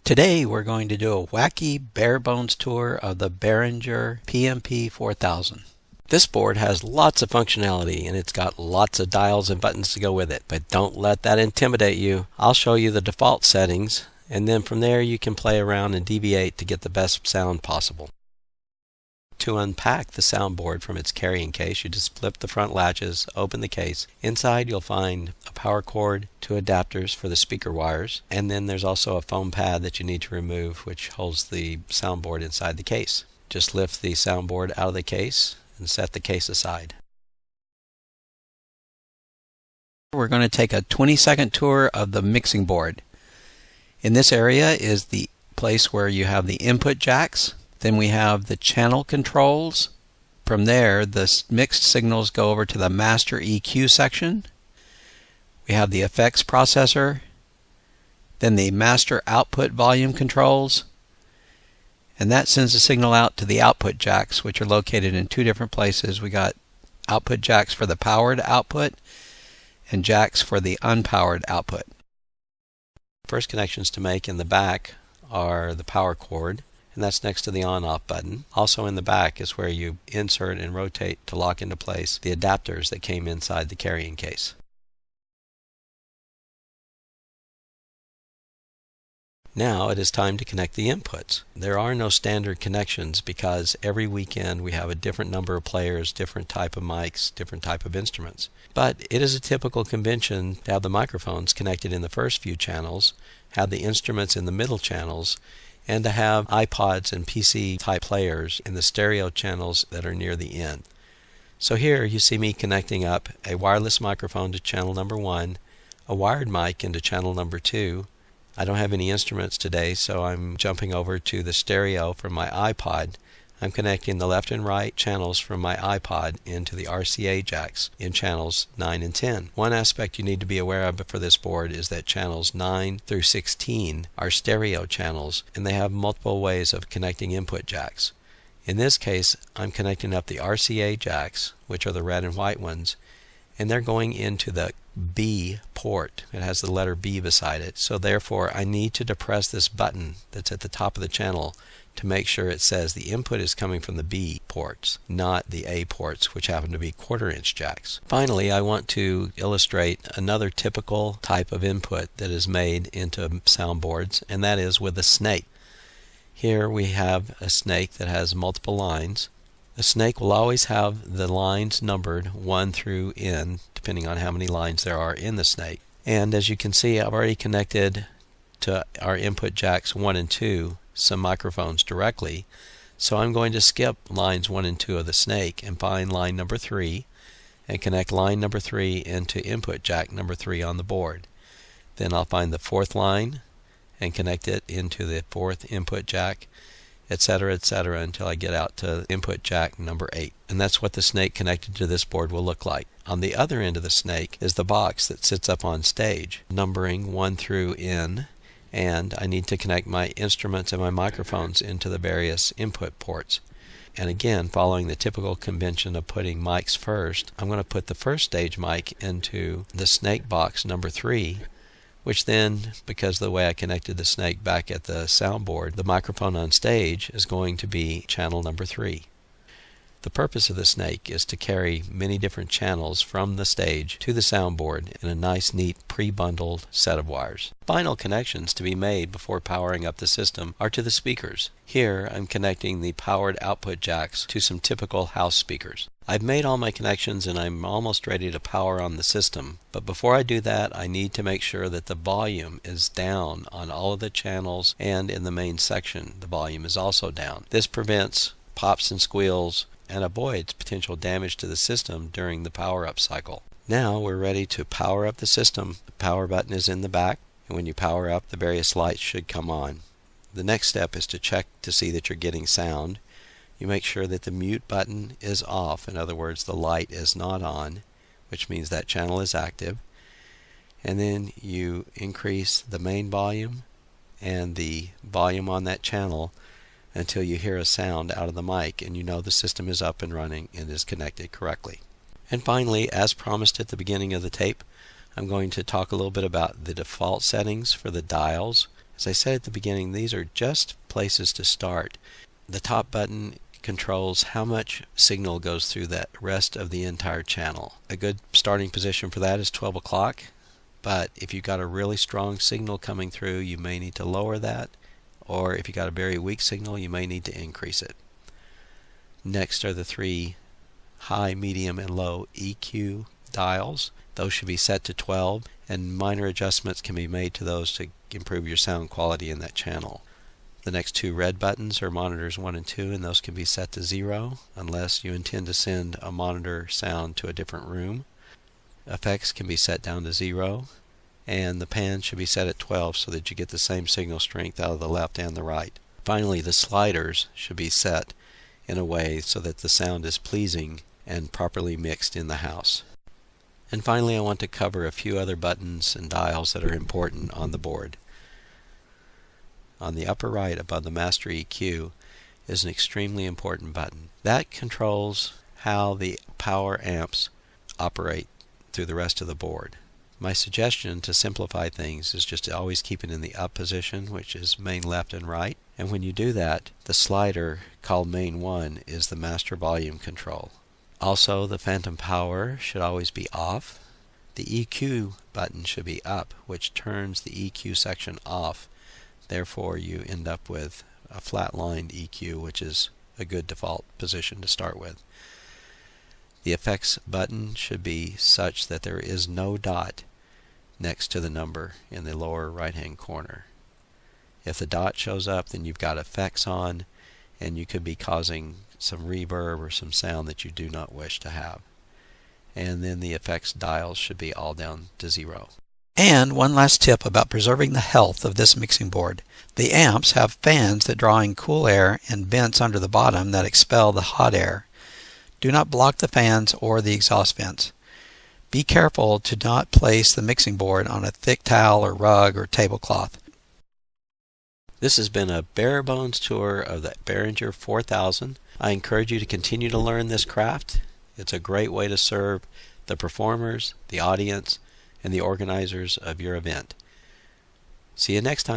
Today we're going to do a wacky bare bones tour of the Behringer PMP 4000. This board has lots of functionality and it's got lots of dials and buttons to go with it, but don't let that intimidate you. I'll show you the default settings and then from there you can play around and deviate to get the best sound possible. To unpack the soundboard from its carrying case, you just flip the front latches, open the case. Inside you'll find a power cord, two adapters for the speaker wires, and then there's also a foam pad that you need to remove which holds the soundboard inside the case. Just lift the soundboard out of the case and set the case aside. We're going to take a 20-second tour of the mixing board. In this area is the place where you have the input jacks. Then we have the channel controls. From there, the mixed signals go over to the master EQ section. We have the effects processor, then the master output volume controls, and that sends the signal out to the output jacks, which are located in two different places. We got output jacks for the powered output and jacks for the unpowered output. First connections to make in the back are the power cord, and that's next to the on-off button. Also in the back is where you insert and rotate to lock into place the adapters that came inside the carrying case. Now it is time to connect the inputs. There are no standard connections because every weekend we have a different number of players, different type of mics, different type of instruments. But it is a typical convention to have the microphones connected in the first few channels, have the instruments in the middle channels, and to have iPods and PC type players in the stereo channels that are near the end. So here you see me connecting up a wireless microphone to channel number 1, a wired mic into channel number 2. I don't have any instruments today, so I'm jumping over to the stereo from my iPod. I'm connecting the left and right channels from my iPod into the RCA jacks in channels 9 and 10. One aspect you need to be aware of for this board is that channels 9 through 16 are stereo channels and they have multiple ways of connecting input jacks. In this case, I'm connecting up the RCA jacks, which are the red and white ones, and they're going into the B port. It has the letter B beside it, so therefore I need to depress this button that's at the top of the channel to make sure it says the input is coming from the B ports, not the A ports, which happen to be quarter-inch jacks. Finally, I want to illustrate another typical type of input that is made into soundboards, and that is with a snake. Here we have a snake that has multiple lines. A snake will always have the lines numbered 1 through N, depending on how many lines there are in the snake. And as you can see, I've already connected to our input jacks 1 and 2 some microphones directly, so I'm going to skip lines 1 and 2 of the snake and find line number 3 and connect line number 3 into input jack number 3 on the board. Then I'll find the 4th line and connect it into the 4th input jack, etc., until I get out to input jack number 8. And that's what the snake connected to this board will look like. On the other end of the snake is the box that sits up on stage, numbering 1 through N, and I need to connect my instruments and my microphones into the various input ports. And again, following the typical convention of putting mics first, I'm going to put the first stage mic into the snake box number 3, which then, because of the way I connected the snake back at the soundboard, the microphone on stage is going to be channel number 3. The purpose of the snake is to carry many different channels from the stage to the soundboard in a nice, neat, pre-bundled set of wires. Final connections to be made before powering up the system are to the speakers. Here I'm connecting the powered output jacks to some typical house speakers. I've made all my connections and I'm almost ready to power on the system, but before I do that I need to make sure that the volume is down on all of the channels, and in the main section the volume is also down. This prevents pops and squeals and avoids potential damage to the system during the power-up cycle. Now we're ready to power up the system. The power button is in the back, and when you power up, the various lights should come on. The next step is to check to see that you're getting sound. You make sure that the mute button is off, in other words, the light is not on, which means that channel is active. And then you increase the main volume and the volume on that channel until you hear a sound out of the mic and you know the system is up and running and is connected correctly. And finally, as promised at the beginning of the tape, I'm going to talk a little bit about the default settings for the dials As I said at the beginning, these are just places to start. The top button controls how much signal goes through the rest of the entire channel. A good starting position for that is 12 o'clock, but if you've got a really strong signal coming through, you may need to lower that, or if you've got a very weak signal, you may need to increase it. Next are the three high, medium, and low EQ dials. Those should be set to 12, and minor adjustments can be made to those to improve your sound quality in that channel. The next two red buttons are monitors 1 and 2, and those can be set to 0 unless you intend to send a monitor sound to a different room. Effects can be set down to 0, and the pan should be set at 12 so that you get the same signal strength out of the left and the right. Finally, the sliders should be set in a way so that the sound is pleasing and properly mixed in the house. And finally, I want to cover a few other buttons and dials that are important on the board. On the upper right above the Master EQ is an extremely important button. That controls how the power amps operate through the rest of the board. My suggestion to simplify things is just to always keep it in the up position, which is main left and right. And when you do that, the slider called main 1 is the master volume control. Also, the phantom power should always be off. The EQ button should be up, which turns the EQ section off. Therefore, you end up with a flat-lined EQ, which is a good default position to start with. The effects button should be such that there is no dot next to the number in the lower right-hand corner. If the dot shows up, then you've got effects on, and you could be causing some reverb or some sound that you do not wish to have. And then the effects dials should be all down to 0. And one last tip about preserving the health of this mixing board. The amps have fans that draw in cool air and vents under the bottom that expel the hot air. Do not block the fans or the exhaust vents. Be careful to not place the mixing board on a thick towel or rug or tablecloth. This has been a bare bones tour of the Behringer 4000. I encourage you to continue to learn this craft. It's a great way to serve the performers, the audience, and the organizers of your event. See you next time.